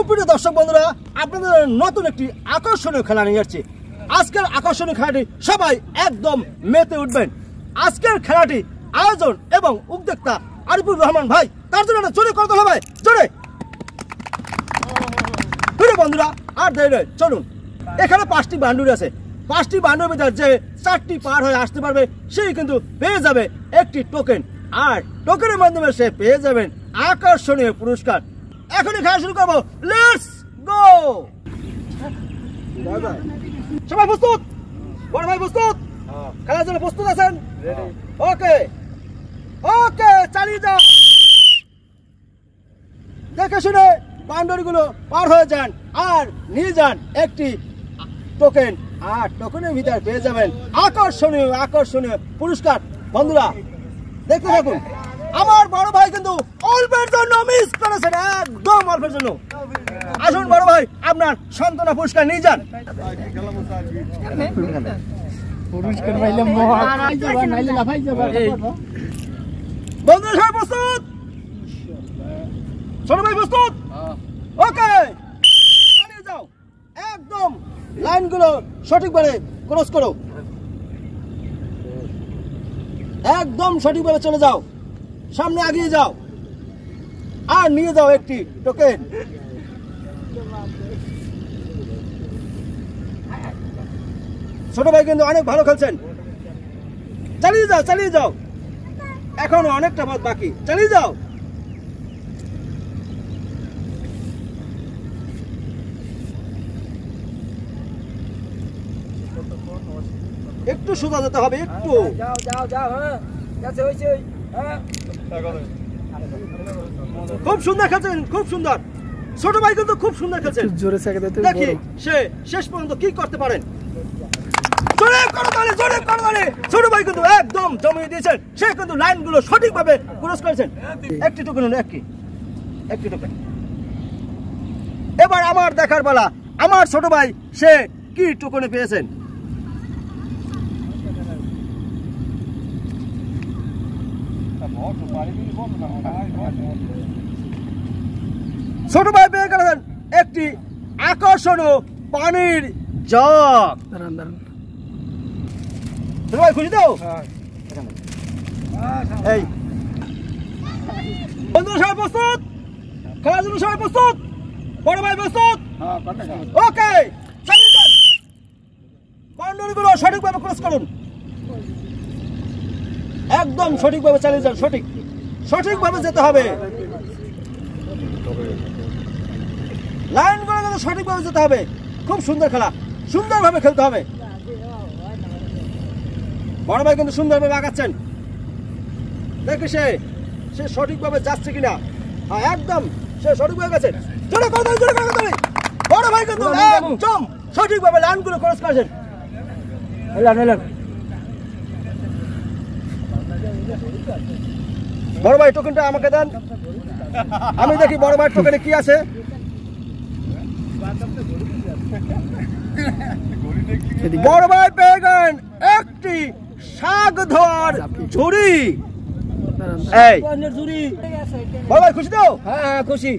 সুপ্রিয় দর্শক বন্ধুরা, আপনাদের নতুন একটি আকর্ষণীয় খেলা নিয়ে যাচ্ছি। আজকের আকর্ষণীয় খেলাটি সবাই একদম মেতে উঠবেন। আজকের খেলাটি আয়োজন এবং উদ্যোক্তা আরিফুর রহমান ভাই, তার জন্য জোরে করতে হবে, জোরে। প্রিয় বন্ধুরা, আর দেরি নয়, চলুন। এখানে 5টি বান্ডুরি আছে। 5টি বান্ডুরির ভিতরে যে 4টি পার হয়ে আসতে পারবে সেই কিন্তু পেয়ে যাবে একটি টোকেন, আর টোকেনের মাধ্যমে সে পেয়ে যাবেন আকর্ষণীয় পুরস্কার। এখনই খেলা শুরু করবো, লেটস গো। সবাই প্রস্তুত? বড় ভাই প্রস্তুত? খেলার জন্য প্রস্তুত আছেন? ওকে ওকে, চালিয়ে যাও। দেখে শুনে বাউন্ডারিগুলো পার হয়ে যান আর নিয়ে যান একটি টোকেন, আর টোকেনের ভিতরে পেয়ে যাবেন আকর্ষণীয় আকর্ষণীয় পুরস্কার। বন্ধুরা দেখতে থাকুন। আমার বড় ভাই কিন্তু অল্পের জন্য মিস করেছেন, একদম অল্পের জন্য। আসুন বড় ভাই, আপনার সান্ত্বনা পুরস্কার নিয়ে যান। বন্ধুরা সবাই প্রস্তুত? ছোট ভাই প্রস্তুত? ওকে, চালিয়ে যাও। একদম লাইনগুলো সঠিকভাবে ক্রস করো, একদম সঠিকভাবে চলে যাও, সামনে এগিয়ে যাও আর নিয়ে যাও একটি টোকেন। ছোট ভাই কিন্তু অনেক ভালো খেলছেন, চালিয়ে যাও চালিয়ে যাও, এখনো অনেকটা পথ বাকি, চালিয়ে যাও। একটু সোজা যেতে হবে, একটু। খুব সুন্দর খেলছেন, খুব সুন্দর। ছোট ভাই কিন্তু খুব সুন্দর খেলছেন, দেখি সে শেষ পর্যন্ত কি করতে পারেন। ছোট ভাই কিন্তু একদম জমিয়ে দিয়েছেন, সে কিন্তু লাইনগুলো সঠিকভাবে ক্রস করেছেন। একটি টোকেন হলো, একটি টোকেন। এবার আমার দেখার পালা, আমার ছোট ভাই সে কি টোকেনে পেয়েছেন। ছোট ভাই পেয়ে গেলেন একটি আকর্ষণীয় পানির জগ। ছোট ভাই খুশি দাও। এই বন্ধুরা সবাই প্রস্তুত? খেলার জন্য সবাই প্রস্তুত? বড় ভাই প্রস্তুত? ওকে, চালিয়ে যান। বাউন্ডারিগুলো সঠিকভাবে ক্রস করুন, একদম সঠিকভাবে চালিয়ে যান, সঠিকভাবে যেতে হবে। লাইনগুলো কিন্তু সঠিকভাবে যেতে হবে। খুব সুন্দর খেলা, সুন্দরভাবে খেলতে হবে। বড় ভাই কিন্তু সুন্দরভাবে আগাচ্ছেন, দেখে সে সঠিকভাবে যাচ্ছে কিনা। হ্যাঁ, একদম সে সঠিকভাবে গেছে। বড় ভাই কিন্তু একদম সঠিকভাবে লাইনগুলো ক্রস করেছেন। বড় ভাই টোকেনটা আমাকে দেন, আমি দেখি বড় ভাই টোকেনে কি আছে। বড় ভাই পেয়ে গেলেন একটি শাক ধোয়ার ঝুড়ি। এই বড় ভাই খুশি তো? হ্যাঁ খুশি।